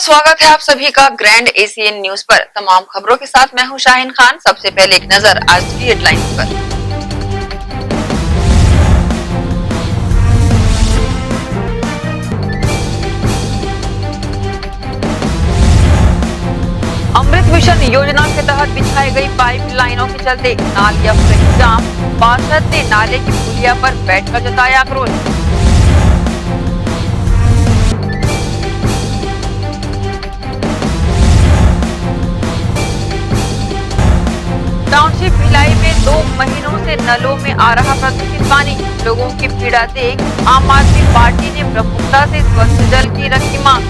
स्वागत है आप सभी का ग्रैंड एशियन न्यूज पर। तमाम खबरों के साथ मैं हूं शाहीन खान। सबसे पहले एक नजर आज की हेडलाइंस पर। अमृत मिशन योजना के तहत बिछाई गई पाइपलाइनों के चलते नालियां हो रही जाम। पार्षद ने नाले की पुलिया पर बैठकर जताया आक्रोश। टाउनशिप भिलाई में 2 महीनों से नलों में आ रहा प्रदूषित पानी। लोगों की पीड़ा देख आम आदमी पार्टी ने प्रमुखता से स्वच्छ जल की रखी मांग।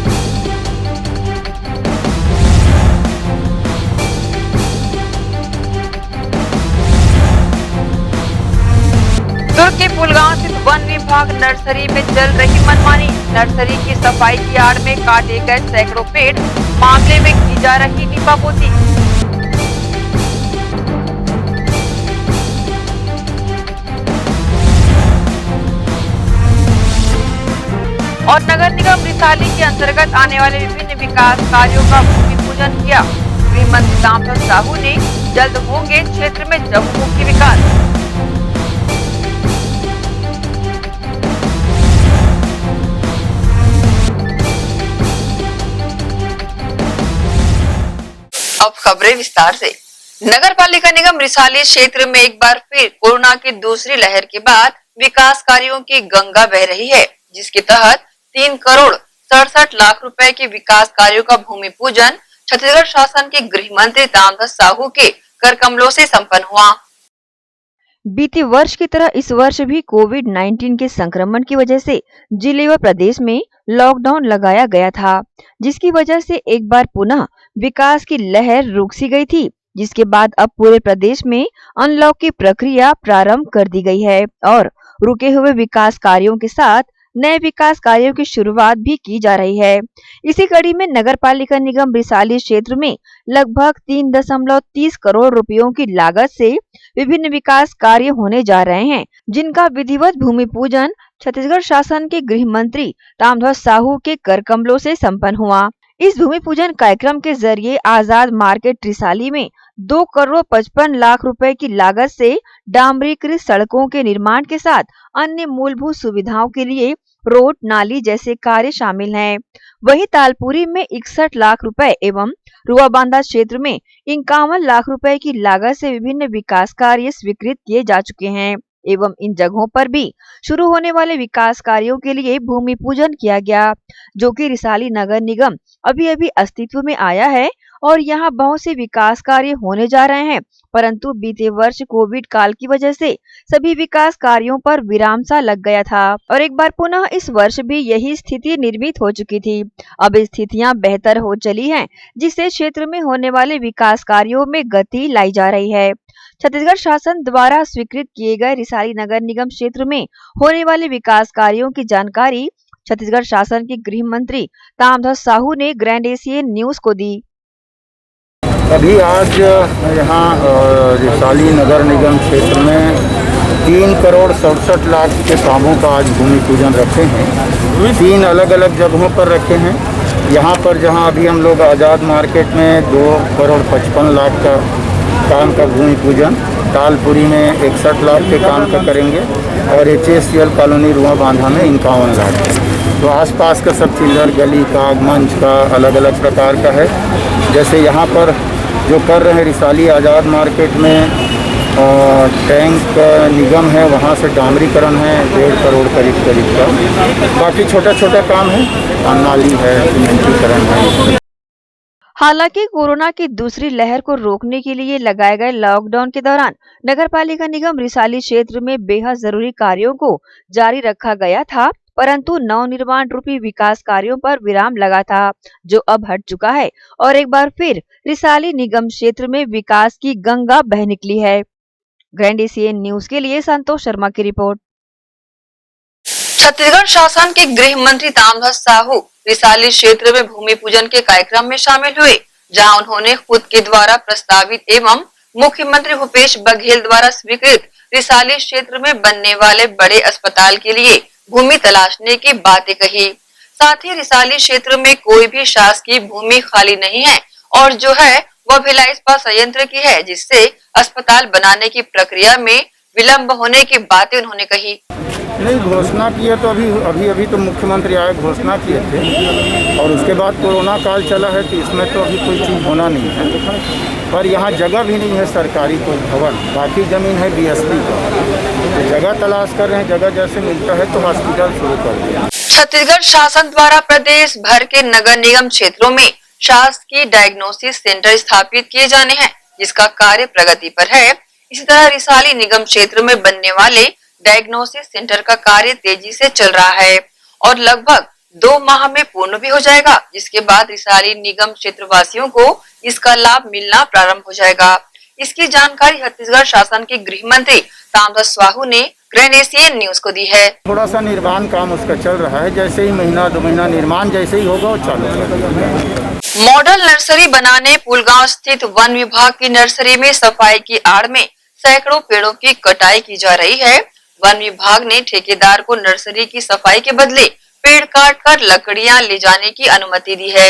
दुर्ग के पुलगांव स्थित वन विभाग नर्सरी में चल रही मनमानी। नर्सरी की सफाई की आड़ में काटे गए सैकड़ों पेड़। मामले में की जा रही नीपापोती। और नगर निगम रिसाली के अंतर्गत आने वाले विभिन्न विकास कार्यों का भूमि पूजन किया। गृह मंत्री ताम्रध्वज साहू ने जल्द होंगे क्षेत्र में बहुमुखी विकास। अब खबरें विस्तार से। नगर पालिका निगम रिसाली क्षेत्र में एक बार फिर कोरोना की दूसरी लहर के बाद विकास कार्यों की गंगा बह रही है, जिसके तहत 3 करोड़ 67 लाख रुपए के विकास कार्यों का भूमि पूजन छत्तीसगढ़ शासन के गृह मंत्री ताम्रध्वज साहू के कर कमलों से संपन्न हुआ। बीते वर्ष की तरह इस वर्ष भी कोविड-19 के संक्रमण की वजह से जिले व प्रदेश में लॉकडाउन लगाया गया था, जिसकी वजह से एक बार पुनः विकास की लहर रुक सी गई थी, जिसके बाद अब पूरे प्रदेश में अनलॉक की प्रक्रिया प्रारंभ कर दी गई है और रुके हुए विकास कार्यों के साथ नए विकास कार्यों की शुरुआत भी की जा रही है। इसी कड़ी में नगर पालिका निगम रिसाली क्षेत्र में लगभग 3.30 करोड़ रुपयों की लागत से विभिन्न विकास कार्य होने जा रहे हैं, जिनका विधिवत भूमि पूजन छत्तीसगढ़ शासन के गृह मंत्री ताम्रध्वज साहू के कर कमलों से संपन्न हुआ। इस भूमि पूजन कार्यक्रम के जरिए आजाद मार्केट रिसाली में 2 करोड़ 55 लाख रुपए की लागत से डामरीकृत सड़कों के निर्माण के साथ अन्य मूलभूत सुविधाओं के लिए रोड, नाली जैसे कार्य शामिल हैं। वहीं तालपुरी में 61 लाख रुपए एवं रुआबांधा क्षेत्र में 51 लाख रुपए की लागत से विभिन्न विकास कार्य स्वीकृत किए जा चुके हैं एवं इन जगहों पर भी शुरू होने वाले विकास कार्यों के लिए भूमि पूजन किया गया, जो कि रिसाली नगर निगम अभी अस्तित्व में आया है और यहाँ बहुत से विकास कार्य होने जा रहे हैं, परंतु बीते वर्ष कोविड काल की वजह से सभी विकास कार्यों पर विराम सा लग गया था और एक बार पुनः इस वर्ष भी यही स्थिति निर्मित हो चुकी थी। अब स्थितियां बेहतर हो चली हैं, जिससे क्षेत्र में होने वाले विकास कार्यों में गति लाई जा रही है। छत्तीसगढ़ शासन द्वारा स्वीकृत किए गए रिसाली नगर निगम क्षेत्र में होने वाले विकास कार्यों की जानकारी छत्तीसगढ़ शासन के गृह मंत्री ताम्रध्वज साहू ने ग्रैंड एशियन न्यूज को दी। अभी आज यहाँ रिसाली नगर निगम क्षेत्र में 3 करोड़ 67 लाख के कामों का आज भूमि पूजन रखे हैं। 3 अलग अलग जगहों पर रखे हैं। यहाँ पर जहाँ अभी हम लोग आज़ाद मार्केट में 2 करोड़ 55 लाख का काम का भूमि पूजन, तालपुरी में 61 लाख के काम का करेंगे और HSCL कॉलोनी रुआबांधा में 51 लाख। तो आसपास का सब चिल्लर गली का मंच का अलग अलग प्रकार का है। जैसे यहाँ पर जो कर रहे हैं रिसाली आज़ाद मार्केट में टैंक निगम है, वहाँ से डामरीकरण है 1.5 करोड़ करीब का। बाकी छोटा छोटा काम है, नाली है, सीमेंटीकरण है। हालांकि कोरोना की दूसरी लहर को रोकने के लिए लगाए गए लॉकडाउन के दौरान नगर पालिका निगम रिसाली क्षेत्र में बेहद जरूरी कार्यों को जारी रखा गया था, परंतु नवनिर्माण रूपी विकास कार्यों पर विराम लगा था, जो अब हट चुका है और एक बार फिर रिसाली निगम क्षेत्र में विकास की गंगा बह निकली है। ग्रैंड एशियन न्यूज के लिए संतोष शर्मा की रिपोर्ट। छत्तीसगढ़ शासन के गृह मंत्री ताम्रध्वज साहू रिसाली क्षेत्र में भूमि पूजन के कार्यक्रम में शामिल हुए, जहां उन्होंने खुद के द्वारा प्रस्तावित एवं मुख्यमंत्री भूपेश बघेल द्वारा स्वीकृत रिसाली क्षेत्र में बनने वाले बड़े अस्पताल के लिए भूमि तलाशने की बातें कही। साथ ही रिसाली क्षेत्र में कोई भी शासकीय भूमि खाली नहीं है और जो है वह भिलाई इस्पात संयंत्र की है, जिससे अस्पताल बनाने की प्रक्रिया में विलंब होने की बातें उन्होंने कही। नहीं, घोषणा की है तो अभी तो मुख्यमंत्री आए घोषणा किए थे और उसके बाद कोरोना काल चला है तो इसमें तो अभी कोई चीज़ होना नहीं है। पर यहाँ जगह भी नहीं है सरकारी कोई भवन, बाकी ज़मीन है बीएसपी का। जगह तलाश कर रहे हैं, जगह जैसे मिलता है तो हॉस्पिटल शुरू कर दिया। छत्तीसगढ़ शासन द्वारा प्रदेश भर के नगर निगम क्षेत्रों में शासकीय डायग्नोसिस सेंटर स्थापित किए जाने हैं, जिसका कार्य प्रगति पर है। इसी तरह रिसाली निगम क्षेत्र में बनने वाले डायग्नोसिस सेंटर का कार्य तेजी से चल रहा है और लगभग 2 माह में पूर्ण भी हो जाएगा, जिसके बाद रिसाली निगम क्षेत्र वासियों को इसका लाभ मिलना प्रारंभ हो जाएगा। इसकी जानकारी छत्तीसगढ़ शासन के गृह मंत्री ताम्रध्वज साहू ने ग्रैंड एशियन न्यूज को दी है। थोड़ा सा निर्माण काम उसका चल रहा है, जैसे ही महीना 2 महीना निर्माण जैसे ही होगा वो चालू होगा। मॉडल नर्सरी बनाने पुलगांव स्थित वन विभाग की नर्सरी में सफाई की आड़ में सैकड़ों पेड़ों की कटाई की जा रही है। वन विभाग ने ठेकेदार को नर्सरी की सफाई के बदले पेड़ काटकर लकड़ियां ले जाने की अनुमति दी है।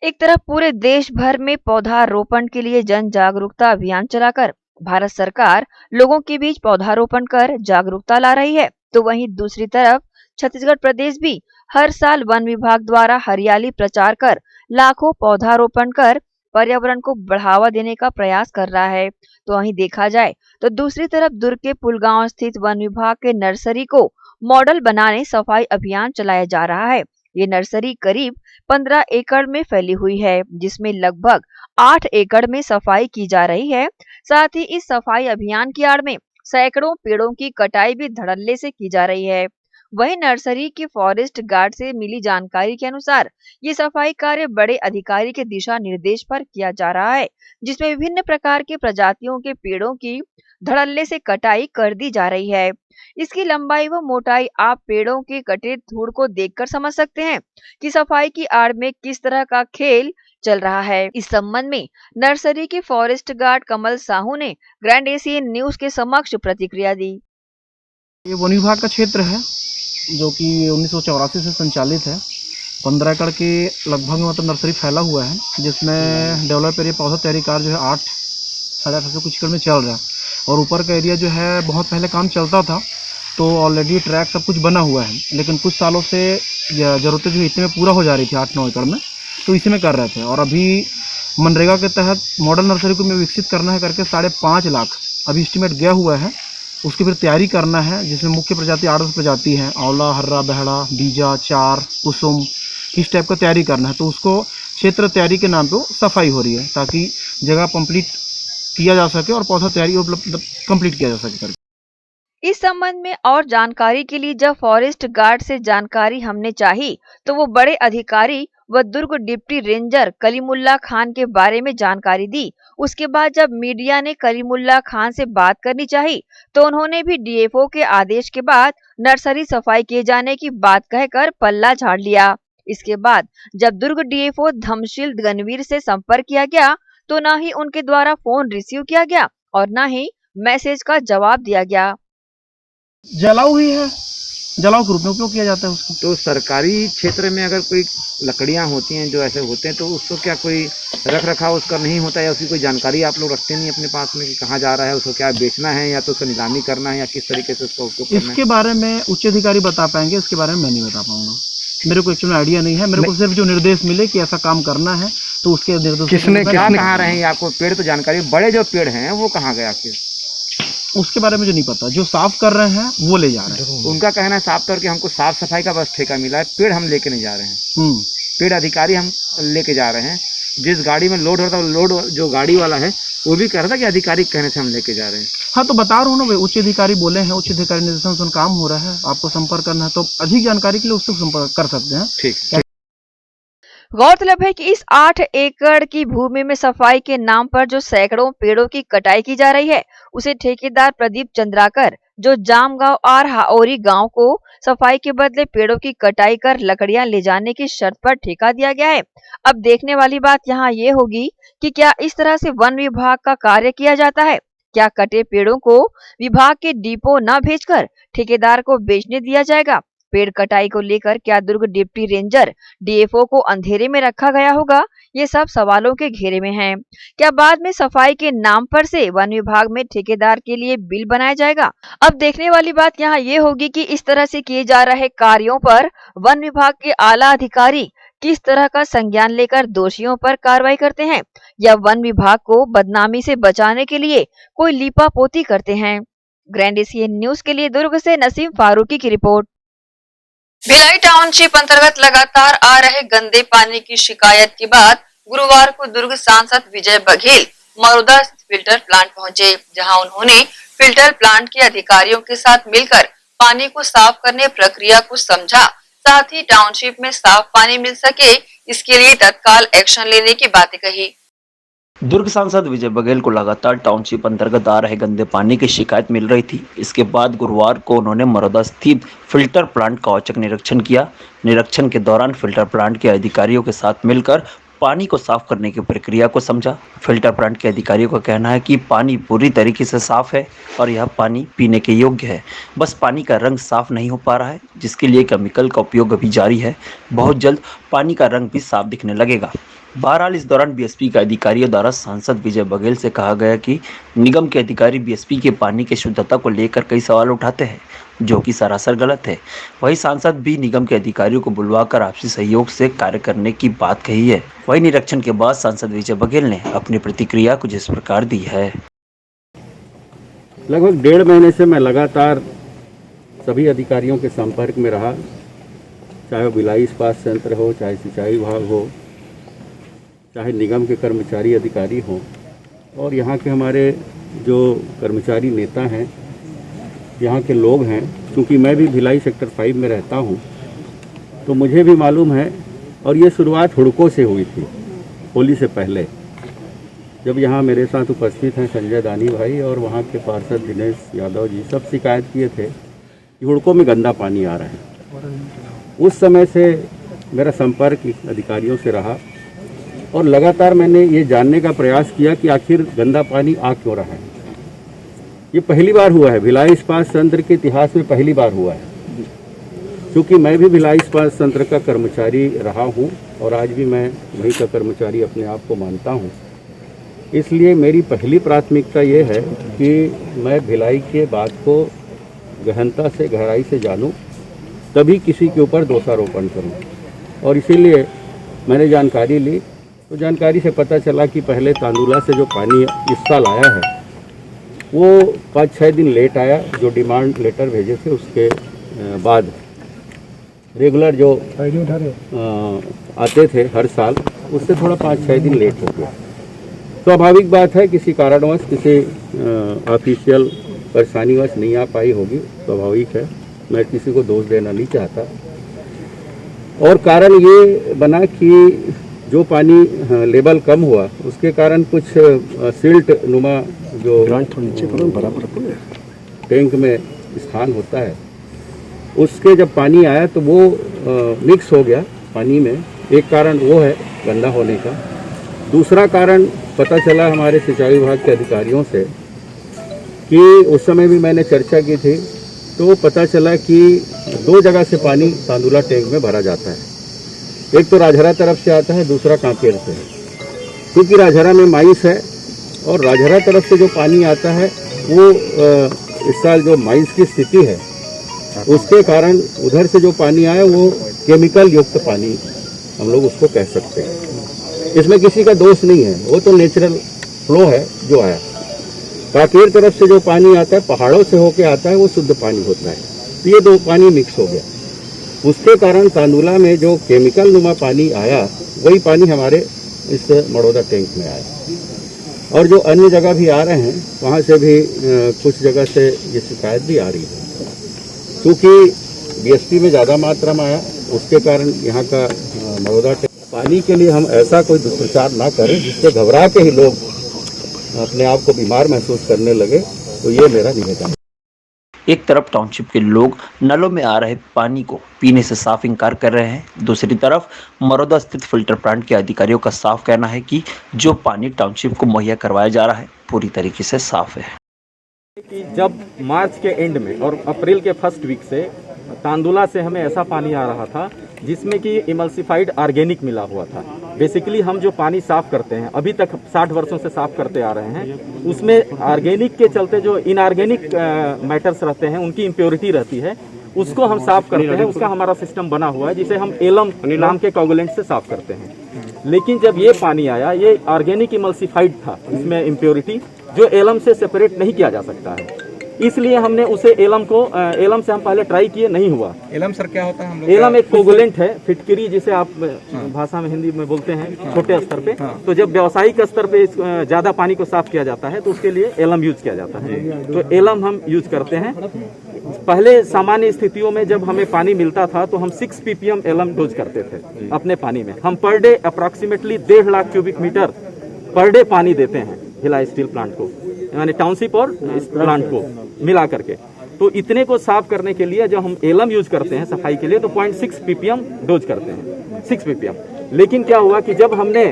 एक तरफ पूरे देश भर में पौधारोपण के लिए जन जागरूकता अभियान चलाकर भारत सरकार लोगों के बीच पौधारोपण कर जागरूकता ला रही है, तो वहीं दूसरी तरफ छत्तीसगढ़ प्रदेश भी हर साल वन विभाग द्वारा हरियाली प्रचार कर लाखों पौधारोपण कर पर्यावरण को बढ़ावा देने का प्रयास कर रहा है। तो वहीं देखा जाए तो दूसरी तरफ दुर्ग के पुलगांव स्थित वन विभाग के नर्सरी को मॉडल बनाने सफाई अभियान चलाया जा रहा है। ये नर्सरी करीब 15 एकड़ में फैली हुई है, जिसमें लगभग 8 एकड़ में सफाई की जा रही है। साथ ही इस सफाई अभियान की आड़ में सैकड़ों पेड़ों की कटाई भी धड़ल्ले से की जा रही है। वहीं नर्सरी के फॉरेस्ट गार्ड से मिली जानकारी के अनुसार ये सफाई कार्य बड़े अधिकारी के दिशा निर्देश पर किया जा रहा है, जिसमें विभिन्न प्रकार के प्रजातियों के पेड़ों की धड़ल्ले से कटाई कर दी जा रही है। इसकी लंबाई व मोटाई आप पेड़ों के कटे धूड़ को देखकर समझ सकते हैं कि सफाई की आड़ में किस तरह का खेल चल रहा है। इस संबंध में नर्सरी के फॉरेस्ट गार्ड कमल साहू ने ग्रैंड एशियन न्यूज के समक्ष प्रतिक्रिया दी। ये वन विभाग का क्षेत्र है जो कि 1984 से संचालित है। 15 एकड़ के लगभग मतलब नर्सरी फैला हुआ है, जिसमें डेवलप एरिया पौधा तैयारी कार्य जो है 8-8.5 से कुछ एकड़ में चल रहा है और ऊपर का एरिया जो है बहुत पहले काम चलता था, तो ऑलरेडी ट्रैक सब कुछ बना हुआ है, लेकिन कुछ सालों से ज़रूरतें जो इतने में पूरा हो जा रही थी 8-9 एकड़ में, तो इसी में कर रहे थे। और अभी मनरेगा के तहत मॉडल नर्सरी को विकसित करना है करके 5.5 लाख अभी एस्टिमेट गया हुआ है। उसकी फिर तैयारी करना है, जिसमें मुख्य प्रजाति 8 प्रजाति हैं, आंवला, हर्रा, बहड़ा, बीजा, चार, कुसुम, इस टाइप का तैयारी करना है। तो उसको क्षेत्र तैयारी के नाम पे सफाई हो रही है ताकि जगह कंप्लीट किया जा सके और पौधा तैयारी कंप्लीट किया जा सके करके। इस संबंध में और जानकारी के लिए जब फॉरेस्ट गार्ड से जानकारी हमने चाही तो वो बड़े अधिकारी व दुर्ग डिप्टी रेंजर कलीमुल्ला खान के बारे में जानकारी दी। उसके बाद जब मीडिया ने कलीमुल्ला खान से बात करनी चाही तो उन्होंने भी डीएफओ के आदेश के बाद नर्सरी सफाई किए जाने की बात कहकर पल्ला झाड़ लिया। इसके बाद जब दुर्ग डीएफओ धमशील गणवीर से संपर्क किया गया तो न ही उनके द्वारा फोन रिसीव किया गया और न ही मैसेज का जवाब दिया गया। जलाऊ ही है, जलाऊ के रूप में उपयोग किया जाता है उसको। तो सरकारी क्षेत्र में अगर कोई लकड़ियां होती हैं जो ऐसे होते हैं तो उसको क्या कोई रख रखाव उसका नहीं होता है या उसकी कोई जानकारी आप लोग रखते नहीं अपने पास में कि कहाँ जा रहा है, उसको क्या बेचना है या तो उसको नीलामी करना है या किस तरीके से उसका उपयोग करना है? इसके बारे में उच्च अधिकारी बता पाएंगे, इसके बारे में मैं नहीं बता पाऊंगा। मेरे को एक्चुअली आइडिया नहीं है। मेरे को सिर्फ जो निर्देश मिले कि ऐसा काम करना है तो उसके निर्देश किसने कहाँ रहे हैं आपको पेड़ तो जानकारी, बड़े जो पेड़ हैं वो कहाँ गए आखिर उसके बारे में मुझे नहीं पता। जो साफ कर रहे हैं वो ले जा रहे हैं। उनका कहना है साफ तौर कि हमको साफ सफाई का बस ठेका मिला है, पेड़ हम लेके नहीं जा रहे हैं। पेड़ अधिकारी हम लेके जा रहे हैं। जिस गाड़ी में लोड होता है लोड जो गाड़ी वाला है वो भी कह रहा था कि अधिकारी कहने से हम लेके जा रहे हैं। हाँ तो बता रहा हूँ ना भाई, उच्च अधिकारी बोले हैं, उच्च अधिकारी निर्देशन से काम हो रहा है। आपको संपर्क करना है तो अधिक जानकारी के लिए उससे संपर्क कर सकते हैं। ठीक। गौरतलब है कि इस 8 एकड़ की भूमि में सफाई के नाम पर जो सैकड़ों पेड़ों की कटाई की जा रही है, उसे ठेकेदार प्रदीप चंद्राकर जो जामगांव और हाओरी गांव को सफाई के बदले पेड़ों की कटाई कर लकड़ियां ले जाने की शर्त पर ठेका दिया गया है। अब देखने वाली बात यहाँ ये होगी कि क्या इस तरह से वन विभाग का कार्य किया जाता है। क्या कटे पेड़ों को विभाग के डिपो न भेजकर ठेकेदार को बेचने दिया जाएगा? पेड़ कटाई को लेकर क्या दुर्ग डिप्टी रेंजर डीएफओ को अंधेरे में रखा गया होगा, ये सब सवालों के घेरे में हैं। क्या बाद में सफाई के नाम पर से वन विभाग में ठेकेदार के लिए बिल बनाया जाएगा? अब देखने वाली बात यहाँ ये होगी कि इस तरह से किए जा रहे कार्यों पर वन विभाग के आला अधिकारी किस तरह का संज्ञान लेकर दोषियों पर कार्रवाई करते हैं, या वन विभाग को बदनामी से बचाने के लिए कोई लीपापोती करते हैं। ग्रैंड एशियन न्यूज के लिए दुर्ग से नसीम फारूकी की रिपोर्ट। भिलाई टाउनशिप अंतर्गत लगातार आ रहे गंदे पानी की शिकायत के बाद गुरुवार को दुर्ग सांसद विजय बघेल मरोदा फिल्टर प्लांट पहुंचे, जहां उन्होंने फिल्टर प्लांट के अधिकारियों के साथ मिलकर पानी को साफ करने प्रक्रिया को समझा, साथ ही टाउनशिप में साफ पानी मिल सके इसके लिए तत्काल एक्शन लेने की बातें कही। दुर्ग सांसद विजय बघेल को लगातार टाउनशिप अंतर्गत आ रहे गंदे पानी की शिकायत मिल रही थी। इसके बाद गुरुवार को उन्होंने मरोदा स्थित फिल्टर प्लांट का औचक निरीक्षण किया। निरीक्षण के दौरान फिल्टर प्लांट के अधिकारियों के साथ मिलकर पानी को साफ करने की प्रक्रिया को समझा। फिल्टर प्लांट के अधिकारियों का कहना है कि पानी पूरी तरीके से साफ है और यह पानी पीने के योग्य है। बस पानी का रंग साफ नहीं हो पा रहा है, जिसके लिए केमिकल का उपयोग अभी जारी है। बहुत जल्द पानी का रंग भी साफ दिखने लगेगा। बहरहाल इस दौरान बीएसपी के अधिकारियों द्वारा सांसद विजय बघेल से कहा गया कि निगम के अधिकारी बीएसपी के पानी की शुद्धता को लेकर कई सवाल उठाते हैं, जो कि सरासर गलत है। वहीं सांसद भी निगम के अधिकारियों को बुलवाकर आपसी सहयोग से कार्य करने की बात कही है। वहीं निरीक्षण के बाद सांसद विजय बघेल ने अपनी प्रतिक्रिया कुछ इस प्रकार दी है। लगभग 1.5 महीने से मैं लगातार सभी अधिकारियों के संपर्क में रहा, चाहे वो भिलाई इस्पात संयंत्र हो, चाहे सिंचाई विभाग हो, चाहे निगम के कर्मचारी अधिकारी हों, और यहाँ के हमारे जो कर्मचारी नेता हैं, यहाँ के लोग हैं। क्योंकि मैं भी भिलाई सेक्टर 5 में रहता हूँ, तो मुझे भी मालूम है। और ये शुरुआत हुड़कों से हुई थी, होली से पहले, जब यहाँ मेरे साथ उपस्थित हैं संजय दानी भाई और वहाँ के पार्षद दिनेश यादव जी, सब शिकायत किए थे कि हुड़कों में गंदा पानी आ रहा है। उस समय से मेरा संपर्क अधिकारियों से रहा और लगातार मैंने ये जानने का प्रयास किया कि आखिर गंदा पानी आ क्यों रहा है। ये पहली बार हुआ है, भिलाई इस्पात संयंत्र के इतिहास में पहली बार हुआ है। क्योंकि मैं भी भिलाई इस्पात संयंत्र का कर्मचारी रहा हूँ और आज भी मैं वहीं का कर्मचारी अपने आप को मानता हूँ, इसलिए मेरी पहली प्राथमिकता ये है कि मैं भिलाई के बात को गहनता से, गहराई से जानूँ, तभी किसी के ऊपर दोषारोपण करूँ। और इसीलिए मैंने जानकारी ली, तो जानकारी से पता चला कि पहले तांदुला से जो पानी इस साल आया है वो 5-6 दिन लेट आया। जो डिमांड लेटर भेजे थे उसके बाद रेगुलर जो आते थे हर साल, उससे थोड़ा 5-6 दिन लेट हो गया। स्वाभाविक बात है, किसी कारणवश, किसी ऑफिशियल परेशानीवश नहीं आ पाई होगी, स्वाभाविक है। मैं किसी को दोष देना नहीं चाहता। और कारण ये बना कि जो पानी लेवल कम हुआ, उसके कारण कुछ सिल्ट नुमा जो टैंक में स्थान होता है, उसके जब पानी आया तो वो मिक्स हो गया पानी में। एक कारण वो है गंदा होने का। दूसरा कारण पता चला हमारे सिंचाई विभाग के अधिकारियों से कि उस समय भी मैंने चर्चा की थी, तो पता चला कि 2 जगह से पानी तांदुला टैंक में भरा जाता है। एक तो राजहरा तरफ से आता है, दूसरा कांकेर से है। क्योंकि राजहरा में माइंस है और राजहरा तरफ से जो पानी आता है वो इस साल जो माइंस की स्थिति है उसके कारण उधर से जो पानी आया वो केमिकल युक्त पानी हम लोग उसको कह सकते हैं। इसमें किसी का दोष नहीं है, वो तो नेचुरल फ्लो है जो आया। कांकेर तरफ से जो पानी आता है, पहाड़ों से होके आता है, वो शुद्ध पानी होता है। तो ये 2 पानी मिक्स हो गया, उसके कारण तांदुला में जो केमिकल नुमा पानी आया वही पानी हमारे इस मड़ौदा टैंक में आया। और जो अन्य जगह भी आ रहे हैं, वहाँ से भी कुछ जगह से ये शिकायत भी आ रही है। क्योंकि बीएसपी में ज़्यादा मात्रा में आया, उसके कारण यहाँ का मड़ौदा टैंक पानी के लिए हम ऐसा कोई दुष्प्रचार ना करें जिससे घबरा के ही लोग अपने आप को बीमार महसूस करने लगे। तो ये मेरा निवेदन है। एक तरफ टाउनशिप के लोग नलों में आ रहे पानी को पीने से साफ इनकार कर रहे हैं, दूसरी तरफ मरोदा स्थित फिल्टर प्लांट के अधिकारियों का साफ कहना है कि जो पानी टाउनशिप को मुहैया करवाया जा रहा है पूरी तरीके से साफ है। कि जब मार्च के एंड में और अप्रैल के फर्स्ट वीक से तांदुला से हमें ऐसा पानी आ रहा था जिसमें कि इमल्सिफाइड ऑर्गेनिक मिला हुआ था। बेसिकली हम जो पानी साफ करते हैं, अभी तक 60 वर्षों से साफ करते आ रहे हैं, उसमें ऑर्गेनिक के चलते जो इनऑर्गेनिक मैटर्स रहते हैं, उनकी इम्प्योरिटी रहती है, उसको हम साफ करते हैं। उसका हमारा सिस्टम बना हुआ है जिसे हम एलम नाम के कोगुलेंट से साफ करते हैं। लेकिन जब ये पानी आया, ये ऑर्गेनिक इमल्सिफाइड था, इसमें इम्प्योरिटी जो एलम से सेपरेट नहीं किया जा सकता है, इसलिए हमने उसे एलम से हम पहले ट्राई किए, नहीं हुआ। एलम सर क्या होता है? हम लोग एलम एक कोगुलेंट है, फिटकरी जिसे आप भाषा में हिंदी में बोलते हैं, छोटे स्तर पे। तो जब व्यावसायिक स्तर पे ज्यादा पानी को साफ किया जाता है तो उसके लिए एलम यूज किया जाता है। तो एलम हम यूज करते हैं। पहले सामान्य स्थितियों में जब हमें पानी मिलता था तो हम 6 ppm एलम डोज करते थे अपने पानी में। हम per day approximately 1.5 lakh cubic metre per day पानी देते हैं भिलाई स्टील प्लांट को, यानी टाउनशिप और इस प्लांट को मिला करके। तो इतने को साफ करने के लिए जब हम एलम यूज करते हैं सफाई के लिए तो 0.6 ppm डोज करते हैं, 6 ppm। लेकिन क्या हुआ कि जब हमने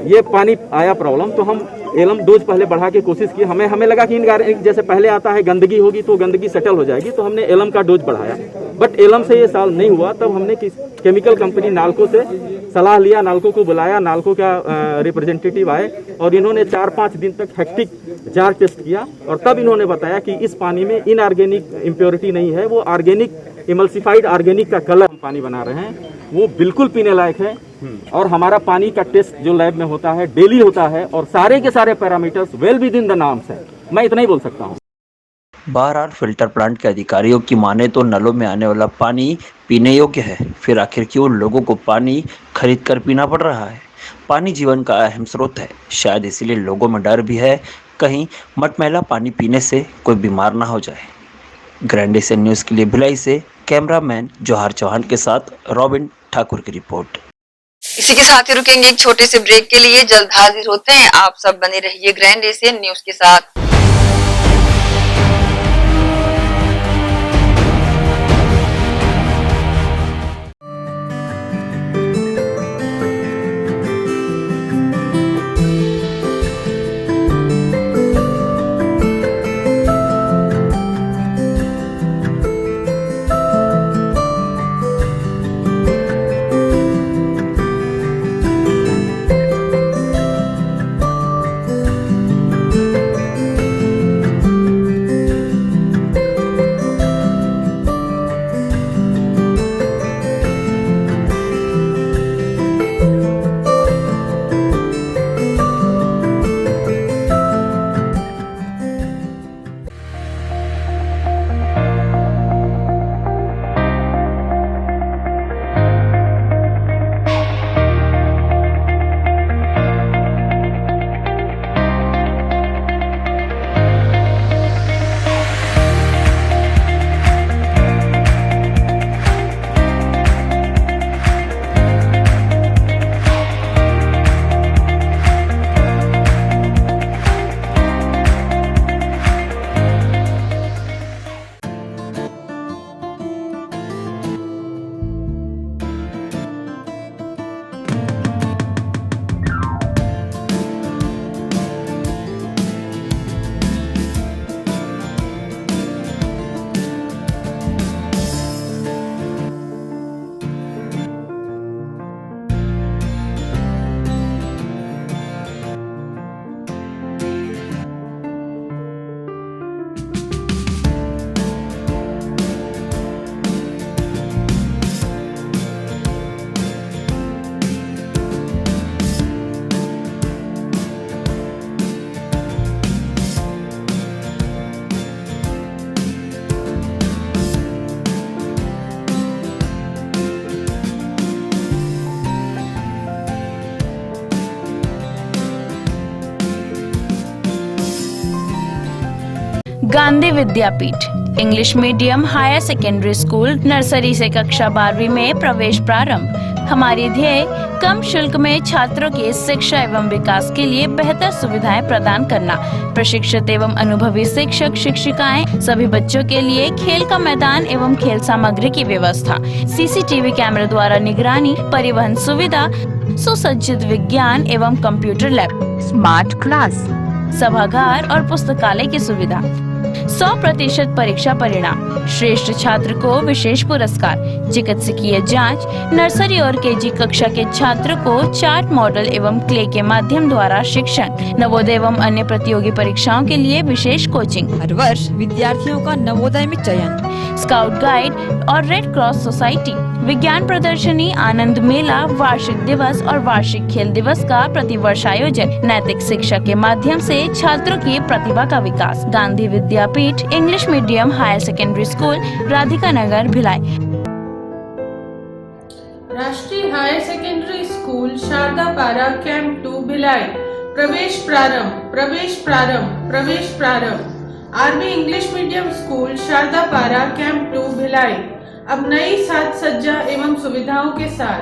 ये पानी आया प्रॉब्लम, तो हम एलम डोज पहले बढ़ा के कोशिश की। हमें लगा कि इनऑर्गेनिक जैसे पहले आता है, गंदगी होगी तो गंदगी सेटल हो जाएगी, तो हमने एलम का डोज बढ़ाया। बट एलम से ये सॉल्व नहीं हुआ। तब हमने केमिकल कंपनी नाल्को से सलाह लिया, नाल्को को बुलाया, नाल्को का रिप्रेजेंटेटिव आए और इन्होंने 4-5 दिन तक हेक्टिक जार टेस्ट किया और तब इन्होंने बताया कि इस पानी में इनऑर्गेनिक इम्प्योरिटी नहीं है, वो ऑर्गेनिक इमल्सिफाइड ऑर्गेनिक का कलर हम पानी बना रहे हैं, वो बिल्कुल पीने लायक है। और हमारा पानी का टेस्ट जो लैब में होता है डेली होता है और सारे के सारे parameters well with in the norms है। मैं इतना ही बोल सकता हूँ। बहरहाल फिल्टर प्लांट के अधिकारियों की माने तो नलों में आने वाला पानी पीने योग्य है, फिर आखिर क्यों लोगों को पानी खरीद कर पीना पड़ रहा है? पानी जीवन का अहम स्रोत है, शायद इसीलिए लोगों में डर भी है कहीं मटमैला पानी पीने से कोई बीमार ना हो जाए। ग्रैंड एशियन न्यूज़ के लिए भिलाई से कैमरामैन जोहार चौहान के साथ रॉबिन ठाकुर की रिपोर्ट। इसी के साथ ही रुकेंगे एक छोटे से ब्रेक के लिए, जल्द हाजिर होते हैं। आप सब बने रहिए ग्रैंड एशियन न्यूज़ के साथ। Gandhi Vidyapeeth English medium higher secondary school nursery से कक्षा 12वीं में प्रवेश प्रारंभ। हमारी ध्येय कम शुल्क में छात्रों की शिक्षा एवं विकास के लिए बेहतर सुविधाएं प्रदान करना। प्रशिक्षित एवं अनुभवी शिक्षक शिक्षिकाएं, सभी बच्चों के लिए खेल का मैदान एवं खेल सामग्री की व्यवस्था, सीसीटीवी कैमरे द्वारा निगरानी, परिवहन सुविधा, सुसज्जित विज्ञान एवं कंप्यूटर लैब, स्मार्ट क्लास, सभागार और पुस्तकालय की सुविधा। 100% परीक्षा परिणाम, श्रेष्ठ छात्र को विशेष पुरस्कार, चिकित्सकीय जांच, नर्सरी और केजी कक्षा के छात्र को चार्ट, मॉडल एवं क्ले के माध्यम द्वारा शिक्षण, नवोदय एवं अन्य प्रतियोगी परीक्षाओं के लिए विशेष कोचिंग। हर वर्ष विद्यार्थियों का नवोदय में चयन, स्काउट गाइड और रेड क्रॉस सोसाइटी, विज्ञान प्रदर्शनी, आनंद मेला, वार्षिक दिवस और वार्षिक खेल दिवस का प्रतिवर्ष आयोजन, नैतिक शिक्षा के माध्यम से छात्रों की प्रतिभा का विकास। Gandhi Vidyapeeth English medium higher secondary school, Radhika Nagar, Bhilai. Rashtriya higher secondary school Shardapara camp 2 Bhilai. प्रवेश प्रारंभ, प्रवेश प्रारंभ, प्रवेश प्रारंभ। RB English medium school Shardapara camp 2 Bhilai अब नई साज सज्जा एवं सुविधाओं के साथ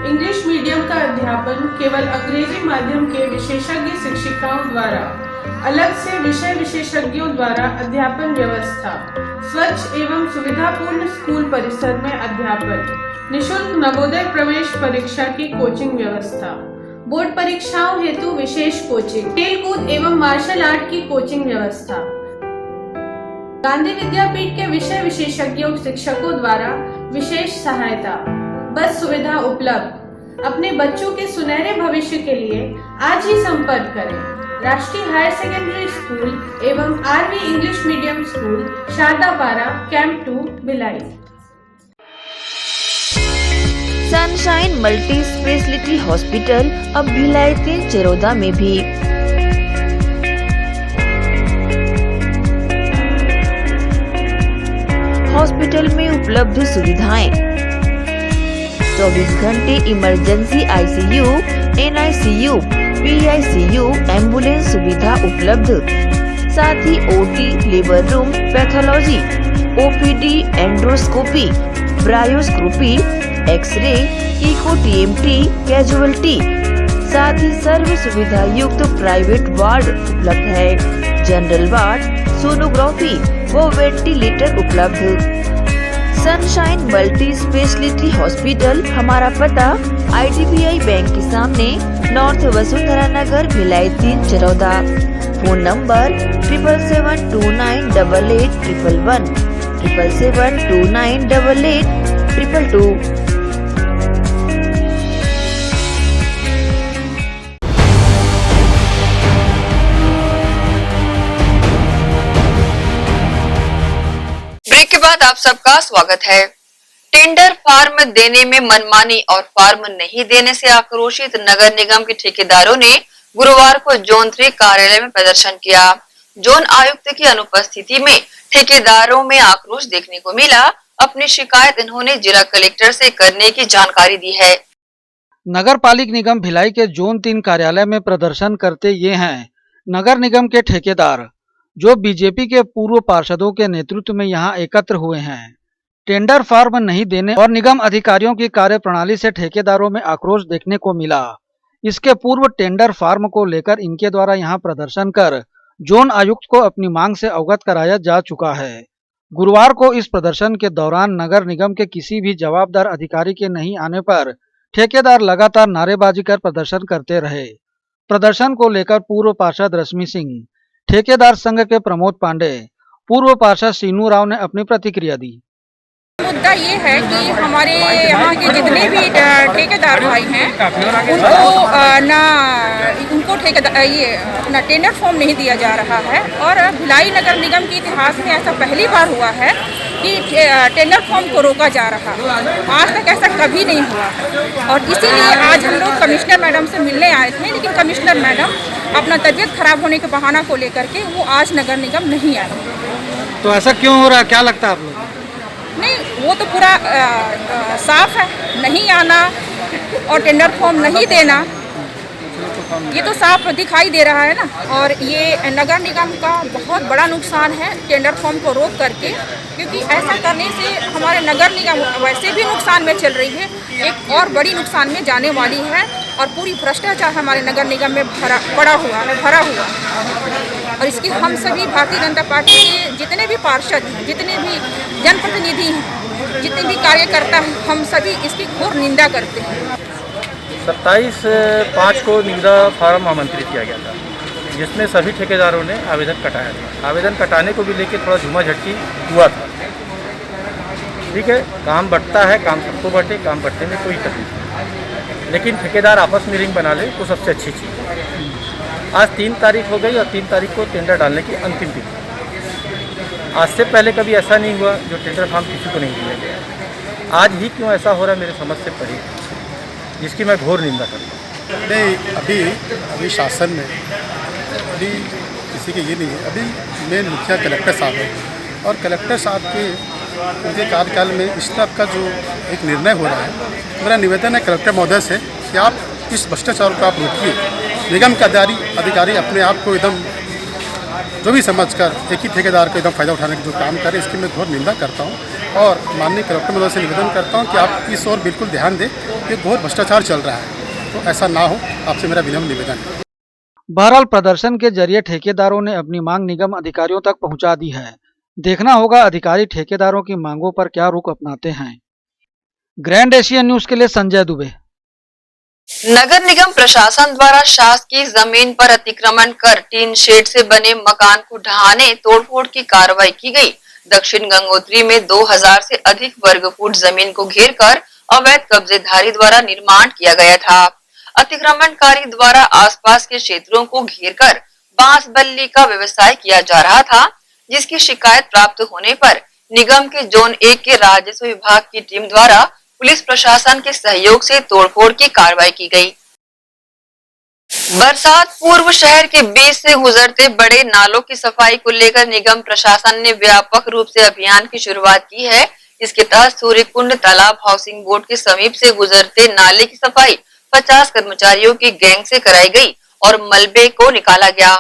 इंग्लिश मीडियम का अध्यापन केवल अंग्रेजी माध्यम के विशेषज्ञ शिक्षिकाओं द्वारा, अलग से विषय विशेषज्ञों द्वारा अध्यापन व्यवस्था, स्वच्छ एवं सुविधापूर्ण स्कूल परिसर में अध्यापन, निशुल्क नवोदय प्रवेश परीक्षा की कोचिंग व्यवस्था, बोर्ड परीक्षाओं हेतु विशेष कोचिंग, खेलकूद एवं मार्शल आर्ट की कोचिंग व्यवस्था, गांधी विद्यापीठ के विषय विशेषज्ञों शिक्षकों द्वारा विशेष सहायता, बस सुविधा उपलब्ध। अपने बच्चों के सुनहरे भविष्य के लिए आज ही संपर्क करें। राष्ट्रीय हायर सेकेंडरी स्कूल एवं RV English medium school Shardapara camp 2 Bhilai. Sunshine multi speciality hospital अब भिलाई 3 चरौदा में भी। हॉस्पिटल में उपलब्ध सुविधाएं, 24 घंटे emergency ICU, NICU, PICU, ambulance सुविधा उपलब्ध। साथ ही OT, labour room, pathology, OPD, endoscopy, bronchoscopy, x ray, echo TMT, casualty, साथ ही सर्व सुविधा युक्त प्राइवेट वार्ड उपलब्ध है। जनरल वार्ड, सोनोग्राफी व वेंटिलेटर उपलब्ध। सनशाइन मल्टी स्पेशलिटी हॉस्पिटल, हमारा पता IDBI बैंक के सामने, north Vasundhara Nagar, Bhilai 3 Charauda. Phone number 7772988811, 7772988822। Break के बाद आप सबका स्वागत है। टेंडर फार्म देने में मनमानी और फार्म नहीं देने से आक्रोशित नगर निगम के ठेकेदारों ने गुरुवार को जोन 3 कार्यालय में प्रदर्शन किया। जोन आयुक्त की अनुपस्थिति में ठेकेदारों में आक्रोश देखने को मिला। अपनी शिकायत इन्होंने जिला कलेक्टर से करने की जानकारी दी है। नगर पालिक निगम भिलाई के जोन 3 कार्यालय में प्रदर्शन करते ये हैं नगर निगम के ठेकेदार, जो बीजेपी के पूर्व पार्षदों के नेतृत्व में यहां एकत्र हुए हैं। टेंडर फार्म नहीं देने और निगम अधिकारियों की कार्यप्रणाली से ठेकेदारों में आक्रोश देखने को मिला। इसके पूर्व टेंडर फार्म को लेकर इनके द्वारा यहां प्रदर्शन कर जोन आयुक्त को अपनी मांग से अवगत कराया जा चुका है। गुरुवार को इस प्रदर्शन के दौरान नगर निगम के किसी भी जवाबदार अधिकारी के नहीं आने पर ठेकेदार लगातार नारेबाजी कर प्रदर्शन करते रहे। प्रदर्शन को लेकर पूर्व पार्षद रश्मि सिंह, ठेकेदार संघ के प्रमोद पांडे, पूर्व पार्षद सीनू राव ने अपनी प्रतिक्रिया दी। मुद्दा ये है कि हमारे यहाँ के जितने भी ठेकेदार भाई हैं उनको अपना टेंडर फॉर्म नहीं दिया जा रहा है। और भिलाई नगर निगम के इतिहास में ऐसा पहली बार हुआ है कि टेंडर फॉर्म को रोका जा रहा है। आज तक ऐसा कभी नहीं हुआ और इसीलिए आज हम लोग कमिश्नर मैडम से मिलने आए थे, लेकिन कमिश्नर मैडम अपना तबीयत खराब होने के बहाना को लेकर के वो आज नगर निगम नहीं आए। तो ऐसा क्यों हो रहा है, क्या लगता है आप लोग? नहीं, वो तो पूरा साफ है, नहीं आना और टेंडर फॉर्म नहीं देना, ये तो साफ दिखाई दे रहा है ना। और ये नगर निगम का बहुत बड़ा नुकसान है टेंडर फॉर्म को रोक करके, क्योंकि ऐसा करने से हमारे नगर निगम वैसे भी नुकसान में चल रही है, एक और बड़ी नुकसान में जाने वाली है और पूरी भ्रष्टाचार हमारे नगर निगम में भरा हुआ। और इसकी हम सभी भारतीय जनता पार्टी के जितने भी पार्षद, जितने भी जनप्रतिनिधि हैं, जितने भी कार्यकर्ता हैं, हम सभी इसकी घोर निंदा करते हैं। 27/5 को निविदा फार्म आमंत्रित किया गया था। जिसमें सभी ठेकेदारों ने आवेदन कटाया था। आवेदन कटाने को भी लेके थोड़ा झूमा झटकी हुआ था। ठीक है, काम बंटता है, काम सबको बंटे, काम बंटने में कोई तकलीफ नहीं, लेकिन ठेकेदार आपस में रिंग बना ले तो सबसे अच्छी चीज़ है। आज 3 तारीख हो गई और 3 तारीख को टेंडर डालने की अंतिम तिथि। आज से पहले कभी ऐसा नहीं हुआ जो टेंडर फॉर्म किसी को नहीं दिया गया। आज ही क्यों ऐसा हो रहा है मेरे समझ से परे, जिसकी मैं घोर निंदा करता हूँ। नहीं, अभी शासन में अभी किसी के ये नहीं है। अभी मेन मुखिया कलेक्टर साहब है और कलेक्टर साहब के उनके कार्यकाल में इस तरह का जो एक निर्णय हो रहा है, मेरा निवेदन है कलेक्टर महोदय से कि आप इस भ्रष्टाचार को आप रोकिए। निगम के अधिकारी अपने आप को एकदम जो भी समझकर एक ही ठेकेदार को एकदम फ़ायदा उठाने का जो काम करें, इसकी मैं घोर निंदा करता हूँ और माननीय कलेक्टर महोदय से निवेदन करता हूँ कि आप इस ओर बिल्कुल ध्यान दें। ये घोर भ्रष्टाचार चल रहा है, तो ऐसा ना हो, आपसे मेरा विनम्र निवेदन है। बहरहाल प्रदर्शन के जरिए ठेकेदारों ने अपनी मांग निगम अधिकारियों तक पहुंचा दी है। देखना होगा अधिकारी ठेकेदारों की मांगों पर क्या रुख अपनाते हैं। ग्रैंड एशिया न्यूज के लिए संजय दुबे। नगर निगम प्रशासन द्वारा शासकीय जमीन पर अतिक्रमण कर टीन शेड से बने मकान को ढहाने तोड़फोड़ की कार्रवाई की गई। दक्षिण गंगोत्री में 2000 से अधिक वर्ग फुट जमीन को घेरकर अवैध कब्जेधारी द्वारा निर्माण किया गया था। अतिक्रमणकारी द्वारा आसपास के क्षेत्रों को घेरकर बांस बल्ली का व्यवसाय किया जा रहा था, जिसकी शिकायत प्राप्त होने पर निगम के जोन 1 के राजस्व विभाग की टीम द्वारा पुलिस प्रशासन के सहयोग से तोड़फोड़ की कार्रवाई की गई। बरसात पूर्व शहर के बीच से गुजरते बड़े नालों की सफाई को लेकर निगम प्रशासन ने व्यापक रूप से अभियान की शुरुआत की है। इसके तहत सूर्यकुंड तालाब हाउसिंग बोर्ड के समीप से गुजरते नाले की सफाई 50 कर्मचारियों की गैंग से कराई गई और मलबे को निकाला गया।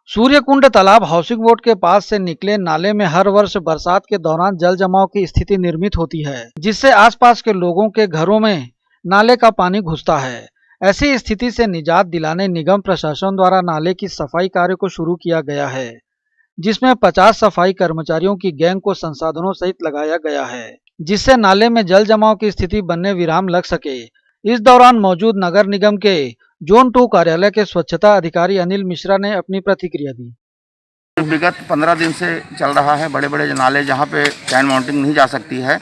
सूर्यकुंड तालाब हाउसिंग बोर्ड के पास से निकले नाले में हर वर्ष बरसात के दौरान जल जमाव की स्थिति निर्मित होती है, जिससे आसपास के लोगों के घरों में नाले का पानी घुसता है। ऐसी स्थिति से निजात दिलाने निगम प्रशासन द्वारा नाले की सफाई कार्य को शुरू किया गया है, जिसमें 50 सफाई कर्मचारियों की गैंग को संसाधनों सहित लगाया गया है, जिससे नाले में जल जमाव की स्थिति बनने विराम लग सके। इस दौरान मौजूद नगर निगम के जोन 2 कार्यालय के स्वच्छता अधिकारी अनिल मिश्रा ने अपनी प्रतिक्रिया दी। विगत 15 दिन से चल रहा है। बड़े बड़े नाले जहाँ पे कैन माउंटिंग नहीं जा सकती है,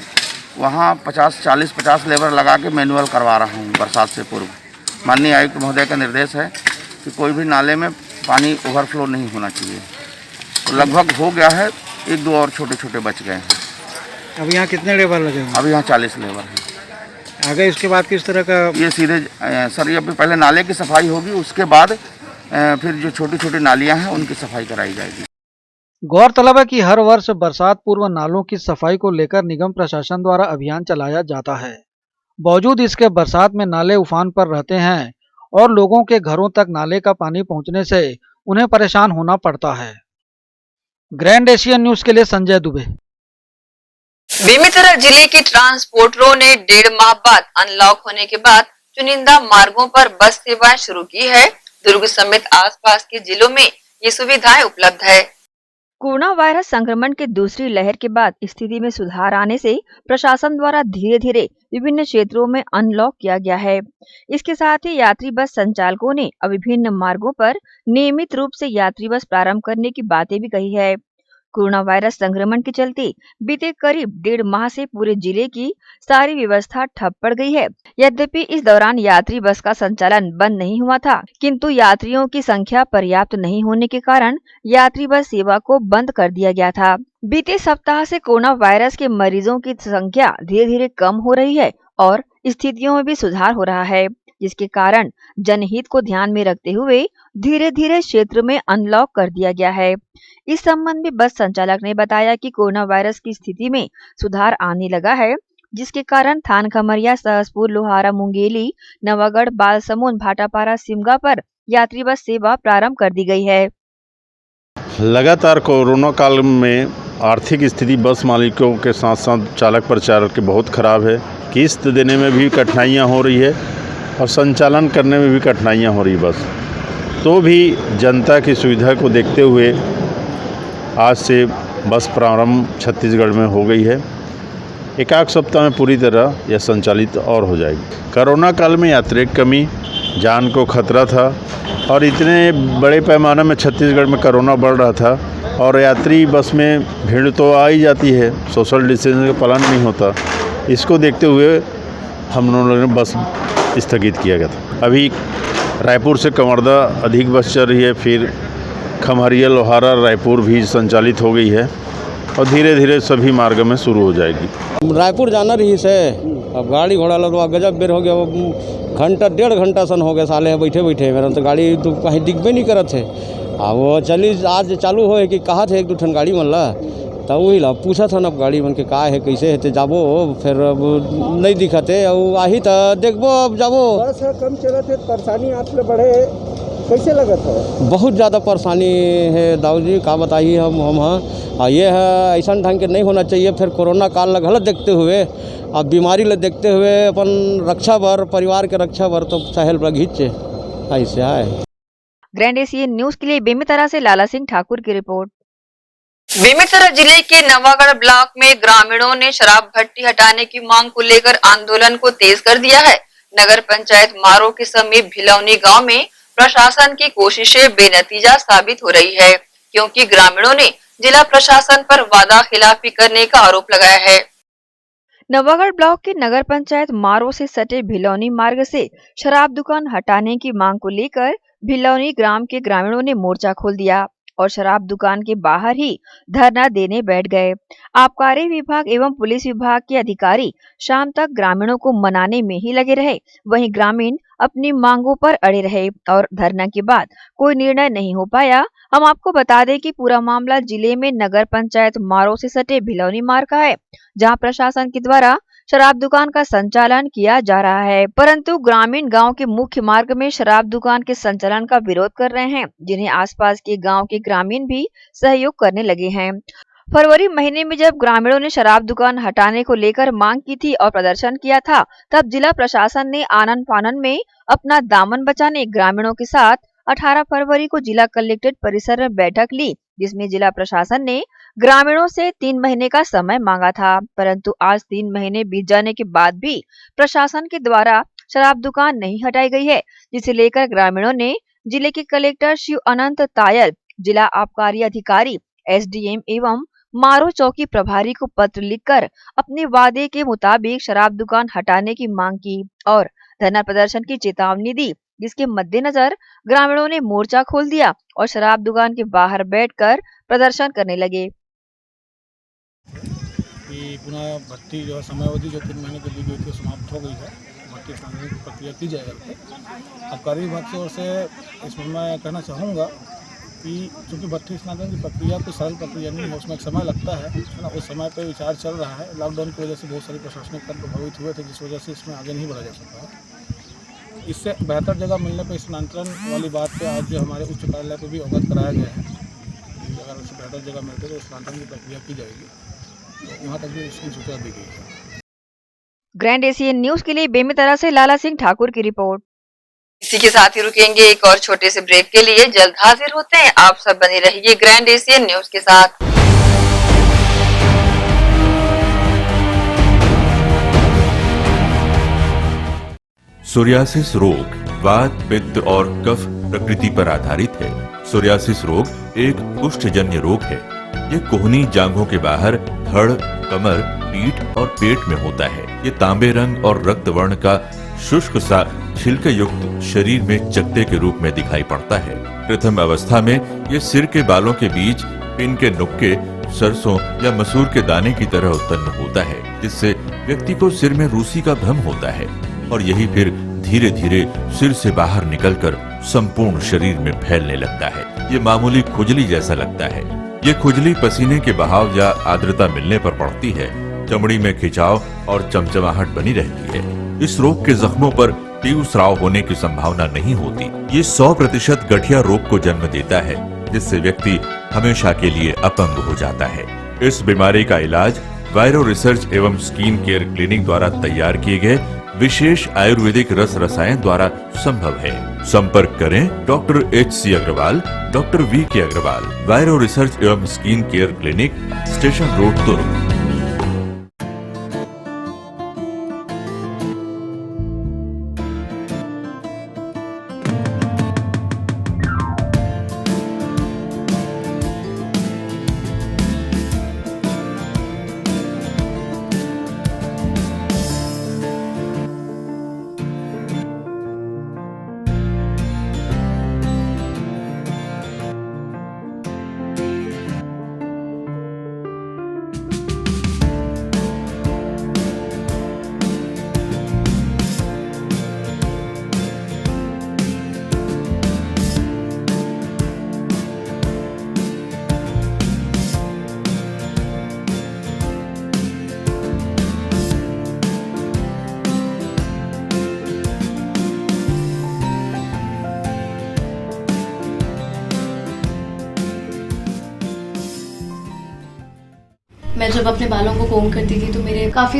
वहाँ 40-50 लेबर लगा के मैनुअल करवा रहा हूँ बरसात से पूर्व। माननीय आयुक्त महोदय का निर्देश है कि कोई भी नाले में पानी ओवरफ्लो नहीं होना चाहिए। तो लगभग हो गया है, 1-2 और छोटे छोटे बच गए हैं। अब यहाँ कितने लेबर लगे हैं? अभी यहाँ 40 लेबर हैं। आगे इसके बाद किस तरह का? ये सीधे सर, ये पहले नाले की सफाई होगी, उसके बाद फिर जो छोटी छोटी नालियां हैं उनकी सफाई कराई जाएगी। गौरतलब है कि हर वर्ष बरसात पूर्व नालों की सफाई को लेकर निगम प्रशासन द्वारा अभियान चलाया जाता है। बावजूद इसके बरसात में नाले उफान पर रहते हैं और लोगों के घरों तक नाले का पानी पहुंचने से उन्हें परेशान होना पड़ता है। ग्रैंड एशिया न्यूज के लिए संजय दुबे। बेमेतरा जिले के ट्रांसपोर्टरों ने 1.5 माह बाद अनलॉक होने के बाद चुनिंदा मार्गों पर बस सेवाएं शुरू की है। दुर्ग समेत आसपास के जिलों में ये सुविधाएं उपलब्ध है। कोरोना वायरस संक्रमण के दूसरी लहर के बाद स्थिति में सुधार आने से प्रशासन द्वारा धीरे धीरे विभिन्न क्षेत्रों में अनलॉक किया गया है। इसके साथ ही यात्री बस संचालकों ने अब विभिन्न मार्गों पर नियमित रूप से यात्री बस प्रारंभ करने की बातें भी कही है। कोरोना वायरस संक्रमण के चलते बीते करीब 1.5 माह से पूरे जिले की सारी व्यवस्था ठप पड़ गई है। यद्यपि इस दौरान यात्री बस का संचालन बंद नहीं हुआ था, किंतु यात्रियों की संख्या पर्याप्त नहीं होने के कारण यात्री बस सेवा को बंद कर दिया गया था। बीते सप्ताह से कोरोना वायरस के मरीजों की संख्या धीरे धीरे कम हो रही है और स्थितियों में भी सुधार हो रहा है, जिसके कारण जनहित को ध्यान में रखते हुए धीरे धीरे क्षेत्र में अनलॉक कर दिया गया है। इस संबंध में बस संचालक ने बताया कि कोरोना वायरस की स्थिति में सुधार आने लगा है, जिसके कारण थान खमरिया, सहसपुर, लोहारा, मुंगेली, नवागढ़, बालसमुंद, भाटापारा, सिमगा पर यात्री बस सेवा प्रारंभ कर दी गई है। लगातार कोरोना काल में आर्थिक स्थिति बस मालिकों के साथ साथ चालक परिचालक की बहुत खराब है। किस्त देने में भी कठिनाइयाँ हो रही है और संचालन करने में भी कठिनाइयाँ हो रही बस। तो भी जनता की सुविधा को देखते हुए आज से बस प्रारंभ छत्तीसगढ़ में हो गई है एक आध सप्ताह में पूरी तरह यह संचालित और हो जाएगी। कोरोना काल में यात्री की कमी, जान को खतरा था और इतने बड़े पैमाने में छत्तीसगढ़ में कोरोना बढ़ रहा था और यात्री बस में भीड़ तो आ ही जाती है, सोशल डिस्टेंसिंग का पालन नहीं होता। इसको देखते हुए हम लोगों ने बस स्थगित किया गया था। अभी रायपुर से कवर्धा अधिक बस चल रही है, फिर खमहरिया लोहारा रायपुर भी संचालित हो गई है और धीरे धीरे सभी मार्ग में शुरू हो जाएगी। रायपुर जाना रही से अब गाड़ी घोड़ा लगवा गजब बेर हो गया, घंटा 1.5 घंटा सन हो गया साले बैठे बैठे, मेरा तो गाड़ी तो कहीं दिखबे नहीं करत है। अब वो चली आज चालू हो कि कहा थे 1-2 ठन गाड़ी मन ला, तब वही ला पूछा था अब गाड़ी मन के का है कैसे है, जाबो फिर अब नहीं दिखत है और आही तो देखबो अब जाबो। बस कम चलत है, परेशानी आपने बढ़े कैसे लगत है? बहुत ज़्यादा परेशानी है दाऊ जी, का बताइए हम हाँ ये है ऐसा ढंग के नहीं होना चाहिए। फिर कोरोना काल ल गलत देखते हुए अब बीमारी ल देखते हुए अपन रक्षा बर परिवार के रक्षा बर तो सहल पर घींचे ऐसे है। ग्रैंड एशियन न्यूज के लिए बेमेतरा से लाला सिंह ठाकुर की रिपोर्ट। बेमेतरा जिले के नवागढ़ ब्लॉक में ग्रामीणों ने शराब भट्टी हटाने की मांग को लेकर आंदोलन को तेज कर दिया है। नगर पंचायत मारो के समीप भिलौनी गांव में प्रशासन की कोशिशें बेनतीजा साबित हो रही है, क्योंकि ग्रामीणों ने जिला प्रशासन पर वादा खिलाफी करने का आरोप लगाया है। नवागढ़ ब्लॉक के नगर पंचायत मारो से सटे भिलौनी मार्ग से शराब दुकान हटाने की मांग को लेकर भिलौनी ग्राम के ग्रामीणों ने मोर्चा खोल दिया और शराब दुकान के बाहर ही धरना देने बैठ गए। आबकारी विभाग एवं पुलिस विभाग के अधिकारी शाम तक ग्रामीणों को मनाने में ही लगे रहे, वहीं ग्रामीण अपनी मांगों पर अड़े रहे और धरना के बाद कोई निर्णय नहीं हो पाया। हम आपको बता दें कि पूरा मामला जिले में नगर पंचायत मारो से सटे भिलौनी मार्ग का है, जहां प्रशासन के द्वारा शराब दुकान का संचालन किया जा रहा है, परंतु ग्रामीण गांव के मुख्य मार्ग में शराब दुकान के संचालन का विरोध कर रहे हैं, जिन्हें आसपास के गांव के ग्रामीण भी सहयोग करने लगे हैं। फरवरी महीने में जब ग्रामीणों ने शराब दुकान हटाने को लेकर मांग की थी और प्रदर्शन किया था, तब जिला प्रशासन ने आनन फानन में अपना दामन बचाने ग्रामीणों के साथ 18 फरवरी को जिला कलेक्ट्रेट परिसर में बैठक ली, जिसमें जिला प्रशासन ने ग्रामीणों से 3 महीने का समय मांगा था, परंतु आज 3 महीने बीत जाने के बाद भी प्रशासन के द्वारा शराब दुकान नहीं हटाई गई है, जिसे लेकर ग्रामीणों ने जिले के कलेक्टर शिव अनंत तायल, जिला आबकारी अधिकारी, SDM एवं मारो चौकी प्रभारी को पत्र लिखकर अपने वादे के मुताबिक शराब दुकान हटाने की मांग की और धरना प्रदर्शन की चेतावनी दी, जिसके मद्देनजर ग्रामीणों ने मोर्चा खोल दिया और शराब दुकान के बाहर बैठकर प्रदर्शन करने लगे। पुनः भर्ती जो समयावधि जो 3 महीने की दी गई थी समाप्त हो गई है, भर्ती स्थानांतरण की प्रक्रिया की जाएगी। आबकारी विभाग की ओर से इसमें मैं कहना चाहूँगा कि चूँकि भर्ती स्थानांतरण की प्रक्रिया कोई सरल प्रक्रिया नहीं है, उसमें एक समय लगता है ना, उस समय पर विचार चल रहा है। लॉकडाउन की वजह से बहुत सारे प्रशासनिक कार्य प्रभावित हुए थे, जिस वजह से इसमें आगे नहीं बढ़ा जा सका है। इससे बेहतर जगह मिलने पर स्थानांतरण वाली बात पे आज जो हमारे उच्च न्यायालय पर भी अवगत कराया गया है कि अगर उससे बेहतर जगह मिलते तो स्थानांतरण की प्रक्रिया की जाएगी, तो वहाँ तक भी उसकी सूचना दी गई है। ग्रैंड एशियन न्यूज के लिए बेमेतरा से लाला सिंह ठाकुर की रिपोर्ट। इसी के साथ ही रुकेंगे एक और छोटे से ब्रेक के लिए, जल्द हाजिर होते हैं। आप सब बने रहिए ग्रैंड एशियन न्यूज के साथ। सोरियासिस रोग वात, पित्त और कफ प्रकृति पर आधारित है। सोरियासिस रोग एक कुष्ठजन्य रोग है। ये कोहनी जांघों के बाहर धड़, कमर, पीठ और पेट में होता है। ये तांबे रंग और रक्त वर्ण का शुष्क सा छिलके युक्त शरीर में चकत्ते के रूप में दिखाई पड़ता है। प्रथम अवस्था में ये सिर के बालों के बीच पिन के नुक्के, सरसों या मसूर के दाने की तरह उत्पन्न होता है, जिससे व्यक्ति को सिर में रूसी का भ्रम होता है और यही फिर धीरे धीरे सिर से बाहर निकलकर संपूर्ण शरीर में फैलने लगता है। ये मामूली खुजली जैसा लगता है। ये खुजली पसीने के बहाव या आर्द्रता मिलने पर पड़ती है। चमड़ी में खिंचाव और चमचमाहट बनी रहती है। इस रोग के जख्मों पर तीव्र स्राव होने की संभावना नहीं होती। ये 100% गठिया रोग को जन्म देता है, जिससे व्यक्ति हमेशा के लिए अपंग हो जाता है। इस बीमारी का इलाज वायरो रिसर्च एवं स्किन केयर क्लिनिक द्वारा तैयार किए गए विशेष आयुर्वेदिक रस रसायन द्वारा संभव है। संपर्क करें doctor HC Agrawal, doctor VK Agrawal, Viro research एवं skin care clinic, station road, Durg. जब अपने बालों को कोम करती थी तो मेरे काफ़ी